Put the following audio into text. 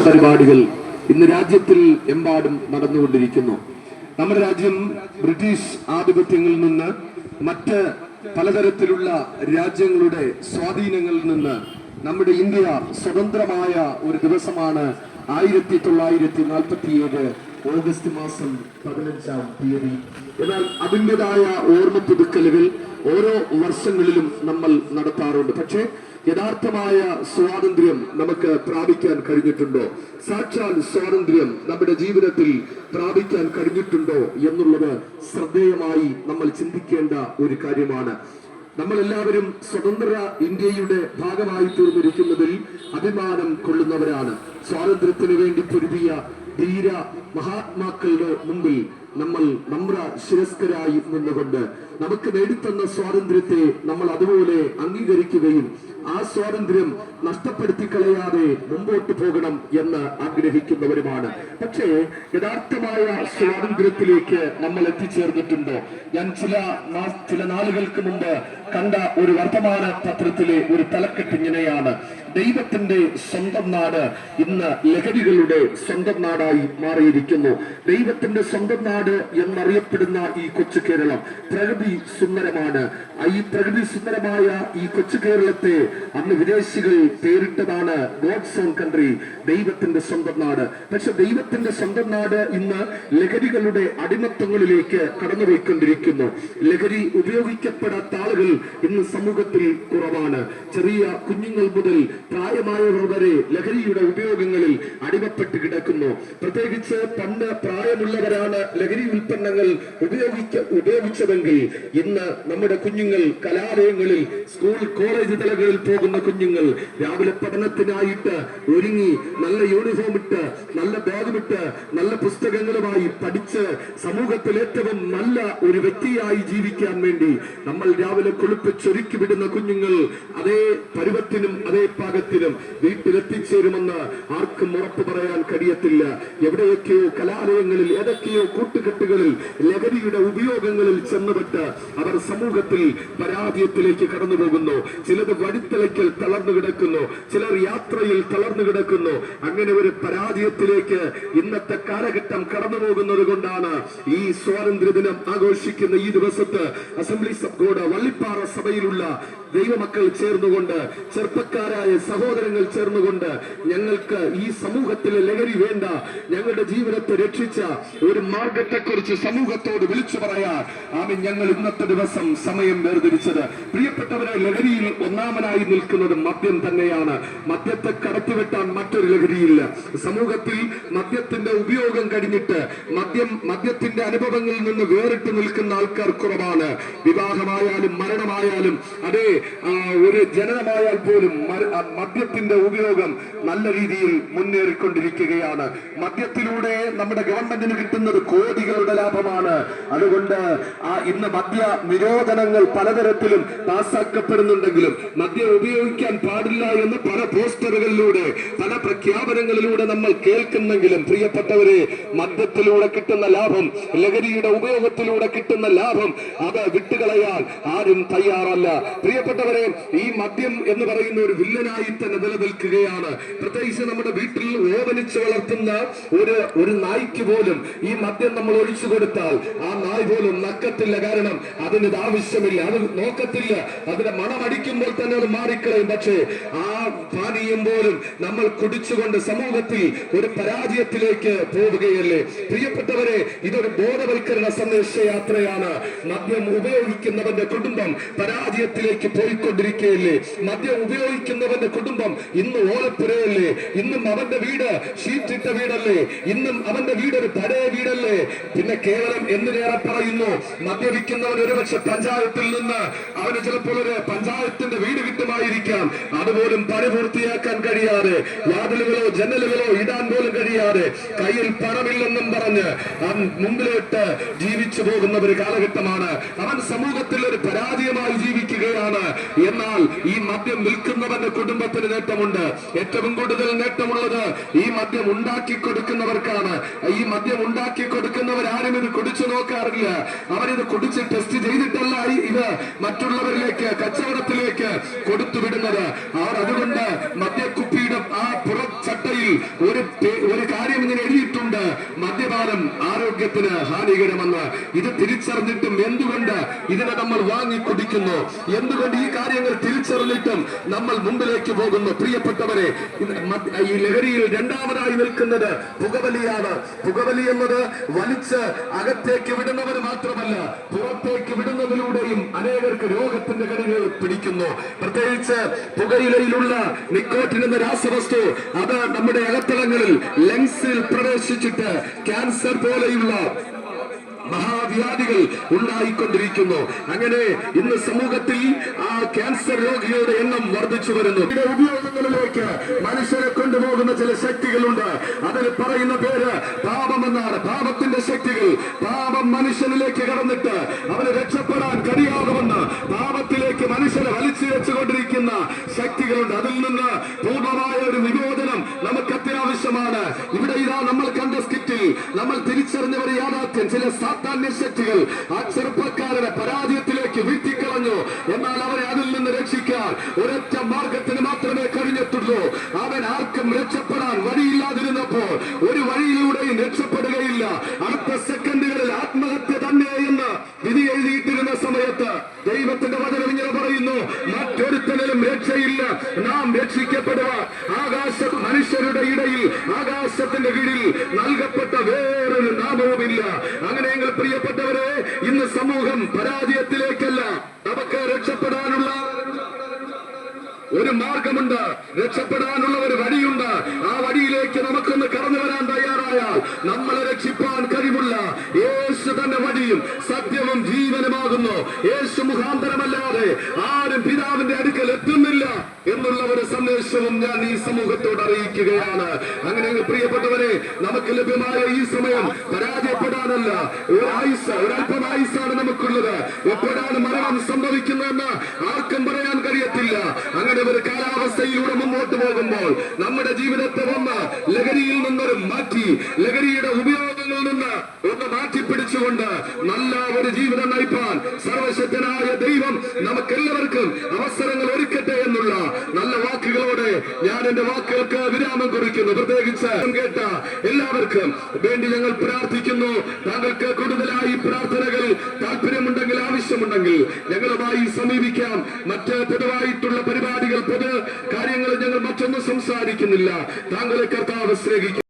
പരിപാടികൾ ഇന്ന് രാജ്യത്തിൽ എമ്പാടും നടന്നുകൊണ്ടിരിക്കുന്നു. നമ്മുടെ രാജ്യം ബ്രിട്ടീഷ് ആധിപത്യങ്ങളിൽ നിന്ന് മറ്റ് പലതരത്തിലുള്ള രാജ്യങ്ങളുടെ സ്വാധീനങ്ങളിൽ നിന്ന് നമ്മുടെ ഇന്ത്യ സ്വതന്ത്രമായ ഒരു ദിവസമാണ് 1947 ഓഗസ്റ്റ് മാസം 15-ാം തീയതി. എന്നാൽ അതിൻ്റെതായ ഓർമ്മ പുതുക്കലുകൾ ഓരോ വർഷങ്ങളിലും നമ്മൾ നടത്താറുണ്ട്. പക്ഷേ യഥാർത്ഥമായ സ്വാതന്ത്ര്യം നമുക്ക് പ്രാപിക്കാൻ കഴിഞ്ഞിട്ടുണ്ടോ? സാക്ഷാൽ സ്വാതന്ത്ര്യം നമ്മുടെ ജീവിതത്തിൽ പ്രാപിക്കാൻ കഴിഞ്ഞിട്ടുണ്ടോ എന്നുള്ളത് ശ്രദ്ധേയമായി നമ്മൾ ചിന്തിക്കേണ്ട ഒരു കാര്യമാണ്. നമ്മൾ എല്ലാവരും സ്വതന്ത്ര ഇന്ത്യയുടെ ഭാഗമായി തീർന്നിരിക്കുന്നതിൽ അഭിമാനം കൊള്ളുന്നവരാണ്. സ്വാതന്ത്ര്യത്തിന് വേണ്ടി പൊരുതിയ ധീര മഹാത്മാക്കളുടെ മുമ്പിൽ നമ്മൾ ശിരസ്കരായി നിന്നുകൊണ്ട് നമുക്ക് നേടിത്തന്ന സ്വാതന്ത്ര്യത്തെ നമ്മൾ അതുപോലെ അംഗീകരിക്കുകയും ആ സ്വാതന്ത്ര്യം നഷ്ടപ്പെടുത്തി കളയാതെ മുമ്പോട്ട് പോകണം എന്ന് ആഗ്രഹിക്കുന്നവരുമാണ്. പക്ഷേ യഥാർത്ഥമായ സ്വാതന്ത്ര്യത്തിലേക്ക് നമ്മൾ എത്തിച്ചേർന്നിട്ടുണ്ടോ? ഞാൻ ചില നാളുകൾക്ക് മുമ്പ് കണ്ട ഒരു വർത്തമാന പത്രത്തിലെ ഒരു തലക്കെട്ട് ഇങ്ങനെയാണ്: ദൈവത്തിന്റെ സ്വന്തം നാട് ഇന്ന് ലഹരികളുടെ സ്വന്തം നാടായി മാറിയിരിക്കുന്നു. ദൈവത്തിന്റെ സ്വന്തം നാട് എന്നറിയപ്പെടുന്ന ഈ കൊച്ചു കേരളം പ്രകൃതി സുന്ദരമാണ്. ഈ പ്രകൃതി സുന്ദരമായ ഈ കൊച്ചു കേരളത്തെ അന്ന് വിദേശികൾ പേരിട്ടതാണ് ഗോഡ്സ് ഓൺ കൺട്രി, ദൈവത്തിന്റെ സ്വന്തം നാട്. പക്ഷെ ദൈവത്തിന്റെ സ്വന്തം നാട് ഇന്ന് ലഹരികളുടെ അടിമത്തങ്ങളിലേക്ക് കടന്നുപോയിക്കൊണ്ടിരിക്കുന്നു. ലഹരി ഉപയോഗിക്കപ്പെടാത്ത ആളുകൾ ഇന്ന് സമൂഹത്തിൽ കുറവാണ്. ചെറിയ കുഞ്ഞുങ്ങൾ മുതൽ പ്രായമായവർ വരെ ലഹരിയുടെ ഉപയോഗങ്ങളിൽ അടിമപ്പെട്ട് കിടക്കുന്നു. പ്രത്യേകിച്ച് പണ്ട് പ്രായമുള്ളവരാണ് ലഹരി ഉൽപ്പന്നങ്ങൾ ഉപയോഗിച്ചതെങ്കിൽ ഇന്ന് നമ്മുടെ കുഞ്ഞുങ്ങൾ കലാലയങ്ങളിൽ, സ്കൂൾ കോളേജ് തലങ്ങളിൽ പോകുന്ന കുഞ്ഞുങ്ങൾ രാവിലെ പഠനത്തിനായിട്ട് ഒരുങ്ങി നല്ല യൂണിഫോം ഇട്ട്, നല്ല ബാഗുമിട്ട്, നല്ല പുസ്തകങ്ങളുമായി പഠിച്ച് സമൂഹത്തിൽ ഏറ്റവും നല്ല ഒരു വ്യക്തിയായി ജീവിക്കാൻ വേണ്ടി നമ്മൾ രാവിലെ കുളിപ്പിച്ചൊരുക്കി വിടുന്ന കുഞ്ഞുങ്ങൾ അതേ പരുവത്തിനും അതേ പാകത്തിനും വീട്ടിലെത്തിച്ചേരുമെന്ന് ആർക്കും ഉറപ്പ് പറയാൻ കഴിയത്തില്ല. എവിടെയൊക്കെയോ കലാലയങ്ങളിൽ, ഏതൊക്കെയോ കൂട്ടുകെട്ടുകളിൽ ലഹരിയുടെ ഉപയോഗങ്ങളിൽ ചെന്നുപെട്ട് അവർ സമൂഹത്തിൽ പരാജയത്തിലേക്ക് കടന്നു പോകുന്നു. ചിലത് വഴിത്തലയ്ക്കൽ തളർന്നു കിടക്കുന്നു, ചിലർ യാത്രയിൽ തളർന്നു കിടക്കുന്നു. അങ്ങനെ ഒരു പരാജയത്തിലേക്ക് ഇന്നത്തെ കാലഘട്ടം കടന്നു പോകുന്നത് കൊണ്ടാണ് ഈ സ്വാതന്ത്ര്യ ദിനം ആഘോഷിക്കുന്ന ഈ ദിവസത്ത് അസംബ്ലീസ് ഓഫ് ഗോഡ് വള്ളിപ്പാറ സഭയിലുള്ള ദൈവമക്കൾ ചേർന്നുകൊണ്ട്, ചെറുപ്പക്കാരായ സഹോദരങ്ങൾ ചേർന്നുകൊണ്ട് ഞങ്ങൾക്ക് ഈ സമൂഹത്തിലെ ലഹരി വേണ്ട, ഞങ്ങളുടെ ജീവിതത്തെ രക്ഷിച്ച ഒരു മാർഗത്തെക്കുറിച്ച് സമൂഹത്തോട് വിളിച്ചു പറയാൻ ഞങ്ങൾ ഇന്നത്തെ ദിവസം സമയം വേർതിരിച്ചത്. പ്രിയപ്പെട്ടവരെ, ലഹരിയിൽ ഒന്നാമനായി നിൽക്കുന്നത് മദ്യം തന്നെയാണ്. മദ്യത്തെ കടത്തിവെട്ടാൻ മറ്റൊരു ലഹരിയില്ല. സമൂഹത്തിൽ മദ്യത്തിന്റെ ഉപയോഗം കഴിഞ്ഞിട്ട് മദ്യത്തിന്റെ അനുഭവങ്ങളിൽ നിന്ന് വേറിട്ട് നിൽക്കുന്ന ആൾക്കാർ കുറവാണ്. വിവാഹമായാലും മരണമായാലും അതേ ഒരു ജനനമായാൽ പോലും മദ്യത്തിന്റെ ഉപയോഗം നല്ല രീതിയിൽ മുന്നേറിക്കൊണ്ടിരിക്കുകയാണ്. മദ്യത്തിലൂടെ നമ്മുടെ ഗവൺമെന്റിന് കിട്ടുന്നത് കോടികളുടെ ലാഭമാണ്. അതുകൊണ്ട് ഇന്ന് മദ്യ നിരോധനങ്ങൾ പലതരത്തിലും പാസാക്കപ്പെടുന്നുണ്ടെങ്കിലും മദ്യം ഉപയോഗിക്കാൻ പാടില്ല എന്ന് പല പോസ്റ്ററുകളിലൂടെ, പല പ്രഖ്യാപനങ്ങളിലൂടെ നമ്മൾ കേൾക്കുന്നെങ്കിലും പ്രിയപ്പെട്ടവരെ, മദ്യത്തിലൂടെ കിട്ടുന്ന ലാഭം, ലഹരിയുടെ ഉപയോഗത്തിലൂടെ കിട്ടുന്ന ലാഭം അത് വിട്ടുകളയാൻ ആരും തയ്യാറല്ല. പ്രിയപ്പെട്ടവരെ, ഈ മദ്യം എന്ന് പറയുന്ന ഒരു വില്ലനായി തന്നെ നിലനിൽക്കുകയാണ്. പ്രത്യേകിച്ച് നമ്മുടെ വീട്ടിൽ ഓവനിച്ച് വളർത്തുന്ന ഒരു നായ്ക്ക് പോലും ഈ മദ്യം നമ്മൾ ഒഴിച്ചു കൊടുത്താൽ ആ നായ് പോലും നക്കത്തില്ല. കാരണം അതിന് ആവശ്യമില്ല, അത് നോക്കത്തില്ല. അതിന്റെ മണം അടിക്കുമ്പോൾ തന്നെ അത് മാറിക്കളയും. പക്ഷേ ആ പാനീയം പോലും നമ്മൾ കുടിച്ചുകൊണ്ട് സമൂഹത്തിൽ ഒരു പരാജയത്തിലേക്ക് പോവുകയല്ലേ. പ്രിയപ്പെട്ടവരെ, ഇതൊരു ബോധവൽക്കരണ സന്ദേശയാത്രയാണ്. മദ്യം ഉപയോഗിക്കുന്നവന്റെ കുടുംബം പരാജയത്തിലേക്ക് പോയിക്കൊണ്ടിരിക്കുകയല്ലേ. മദ്യം ഉപയോഗിക്കുന്നവന്റെ കുടുംബം ഇന്ന് ഓലപ്പുരയല്ലേ. ഇന്നും അവന്റെ വീട് ഷീറ്റിട്ട വീടല്ലേ. ഇന്നും അവന്റെ വീട് ഒരു പഴയ വീടല്ലേ. പിന്നെ കേവലം എന്തിനേറെ പറയുന്നു, മദ്യപിക്കുന്നവൻ ഒരുപക്ഷെ പഞ്ചായത്തിൽ നിന്ന് അവന് ചിലപ്പോൾ ഒരു പഞ്ചായത്തിന്റെ വീട് കിട്ടുമായിരിക്കാം. അതുപോലും പരിപൂർത്തിയാക്കാൻ കഴിയാതെ, വാതിലുകളോ ജനലുകളോ ഇടാൻ പോലും കഴിയാതെ, കയ്യിൽ പണമില്ലെന്നും പറഞ്ഞ് മുമ്പിലോട്ട് ജീവിച്ചു പോകുന്ന ഒരു കാലഘട്ടമാണ്. അവൻ സമൂഹത്തിൽ ഒരു പരാജയമായി ജീവിക്കുകയാണ്. എന്നാൽ ഈ മദ്യം വിൽക്കുന്നവന്റെ കുടുംബത്തിന് നേട്ടമുണ്ട്. ഏറ്റവും കൂടുതൽ നേട്ടമുള്ളത് ഈ മദ്യം ഉണ്ടാക്കി കൊടുക്കുന്നവർക്കാണ്. ഈ മദ്യം ഉണ്ടാക്കി കൊടുക്കുന്നവരാരും ഇത് കുടിച്ചു നോക്കാറില്ല. അവരിത് കുടിച്ച് ടെസ്റ്റ് ചെയ്തിട്ടല്ല ഇത് മറ്റുള്ളവരിലേക്ക്, കച്ചവടത്തിലേക്ക് കൊടുത്തുവിടുന്നത്. അവർ അതുകൊണ്ട് മദ്യക്കുപ്പിയുടെ ആ പുറച്ചട്ടയിൽ ഒരു കാര്യം ഇങ്ങനെ എഴുതിയിട്ടുണ്ട്, മദ്യപാനം ആരോഗ്യത്തിന് ഹാനികരമെന്ന്. ഇത് തിരിച്ചറിഞ്ഞിട്ടും എന്തുകൊണ്ട് ഇതിനെ നമ്മൾ വാങ്ങി കുടിക്കുന്നു? എന്തുകൊണ്ട് ഈ കാര്യങ്ങൾ തിരിച്ചറിഞ്ഞിട്ടും നമ്മൾ മുമ്പിലേക്ക് പോകുന്നു? പ്രിയപ്പെട്ടവരെ, ഈ ലഹരിയിൽ രണ്ടാമതായി നിൽക്കുന്നത് പുകവലിയാണ്. പുകവലി എന്നത് വലിച്ച് അകത്തേക്ക് വിടുന്നവർ മാത്രമല്ല, പുറത്തേക്ക് വിടുന്നതിലൂടെയും അനേകർക്ക് രോഗത്തിന്റെ കണികൾ പിടിക്കുന്നു. പ്രത്യേകിച്ച് പുകയിലയിലുള്ള നിക്കോട്ടിൻ എന്ന രാസവസ്തു അത് നമ്മുടെ അകത്തളങ്ങളിൽ ലങ്സിൽ പ്രവേശിച്ചിട്ട് ക്യാൻസർ പോലെയുള്ള മഹാവ്യാധികൾ ഉണ്ടായിക്കൊണ്ടിരിക്കുന്നു. അങ്ങനെ ഇന്ന് സമൂഹത്തിൽ ആ ക്യാൻസർ രോഗികളുടെ എണ്ണം വർദ്ധിച്ചു വരുന്നു. ഉപയോഗങ്ങളിലേക്ക് മനുഷ്യരെ കൊണ്ടുപോകുന്ന ചില ശക്തികളുണ്ട്. അതിന് പറയുന്ന പേര് പാപമെന്നാണ്. പാപത്തിന്റെ ശക്തികൾ. പാപം മനുഷ്യനിലേക്ക് കടന്നിട്ട് അവന് രക്ഷപ്പെടാൻ കഴിയാതെ വന്ന് പാപത്തിലേക്ക് മനുഷ്യനെ വലിച്ചിഴച്ചുകൊണ്ടിരിക്കുന്ന ശക്തികളുണ്ട്. അതിൽ നിന്ന് പൂർണ്ണമായ ഒരു വിമോചനം നമുക്ക് അത്യാവശ്യമാണ്. ഇവിടെ ഇതാ നമ്മൾ കണ്ട സ്കിറ്റിൽ നമ്മൾ തിരിച്ചറിഞ്ഞ ഒരു യാഥാർത്ഥ്യം, ചില സാത്താന്യ ശക്തികൾ ആ ചെറുപ്പക്കാരനെ പരാജയത്തിലേക്ക് വീഴ്ത്തിക്കളഞ്ഞു. എന്നാൽ അവരെ അതിൽ നിന്ന് രക്ഷിക്കാൻ ഒരൊറ്റ മാർഗത്തിന് മാത്രമേ കഴിഞ്ഞിട്ടുള്ളൂ. അവൻ ആർക്കും രക്ഷപ്പെടാൻ വഴിയില്ലാതിരുന്നപ്പോൾ ഒരു വഴിയിലൂടെയും രക്ഷപ്പെടുകയില്ല. അടുത്ത സെക്കൻഡുകളിൽ ആത്മഹത്യ തന്നെ എന്ന് വിധി എഴുതിയിട്ടിരുന്ന സമയത്ത് ദൈവത്തിന്റെ വചനം ഇങ്ങനെ പറയുന്നു, മറ്റൊരുത്തനും രക്ഷയില്ല, നാം രക്ഷിക്കപ്പെടുക മനുഷ്യരുടെ ഇടയിൽ ആകാശത്തിന്റെ കീഴിൽ നൽകപ്പെട്ട വേറൊരു നാമവുമില്ല. അങ്ങനെയെങ്കിൽ പ്രിയപ്പെട്ടവരെ, ഇന്ന് സമൂഹം പരാജയത്തിലേക്കല്ല, നമുക്ക് രക്ഷപ്പെടാനുള്ള ഒരു മാർഗമുണ്ട്, രക്ഷപ്പെടാനുള്ള ഒരു വഴിയുണ്ട്. ആ വഴിയിലേക്ക് നമുക്കൊന്ന് കടന്നു വരാൻ തയ്യാറായാൽ നമ്മളെ രക്ഷിപ്പാൻ കഴിവുള്ള യേശു തന്നെ വഴിയും സത്യവും ജീവനുമാകുന്നു. യേശു മുഖാന്തരമല്ലാതെ ആരും പിതാവിന്റെ അടുക്കൽ എത്തുന്നില്ല എന്നുള്ള ഒരു സന്ദേശവും ഞാൻ ഈ സമൂഹത്തോട് അറിയിക്കുകയാണ്. അങ്ങനെയെങ്കിൽ പ്രിയപ്പെട്ടവരെ, നമുക്ക് ലഭ്യമായ ഈ സമയം പരാജയപ്പെടാനല്ല, ഒരല്പം ആയുസ്സാണ് നമുക്കുള്ളത്. എപ്പോഴാണ് മരണം സംഭവിക്കുന്നതെന്ന് ആർക്കും പറയാൻ കഴിയത്തില്ല. അങ്ങനെ ഒരു കാലാവസ്ഥയിലൂടെ മുന്നോട്ട് പോകുമ്പോൾ നമ്മുടെ ജീവിതത്തെ ഒന്ന് ലഹരിയിൽ നിന്നൊരു മാറ്റി, ലഹരിയുടെ ഉപയോഗങ്ങളിൽ നിന്ന് ഒന്ന് മാറ്റിപ്പിടിച്ചുകൊണ്ട് നല്ല ഒരു ജീവിതം നയിപ്പാൻ സർവശക്തനായ ദൈവം നമുക്കെല്ലാവർക്കും അവസരങ്ങൾ ഒരുക്കട്ടെ എന്നുള്ള നല്ല വാക്കുകളോടെ ഞാൻ എന്റെ വാക്കുകൾക്ക് വിരാമം കുറിക്കുന്നു. പ്രത്യേകിച്ച് കേട്ട എല്ലാവർക്കും വേണ്ടി ഞങ്ങൾ പ്രാർത്ഥിക്കുന്നു. താങ്കൾക്ക് കൂടുതലായി പ്രാർത്ഥനകൾ താല്പര്യമുണ്ടെങ്കിൽ, ആവശ്യമുണ്ടെങ്കിൽ ഞങ്ങളുമായി സമീപിക്കാം. മറ്റ് പൊതുവായിട്ടുള്ള പരിപാടികൾ, പൊതു കാര്യങ്ങൾ ഞങ്ങൾ മറ്റൊന്നും സംസാരിക്കുന്നില്ല. താങ്കളെ കർത്താവ് സ്നേഹിക്കും.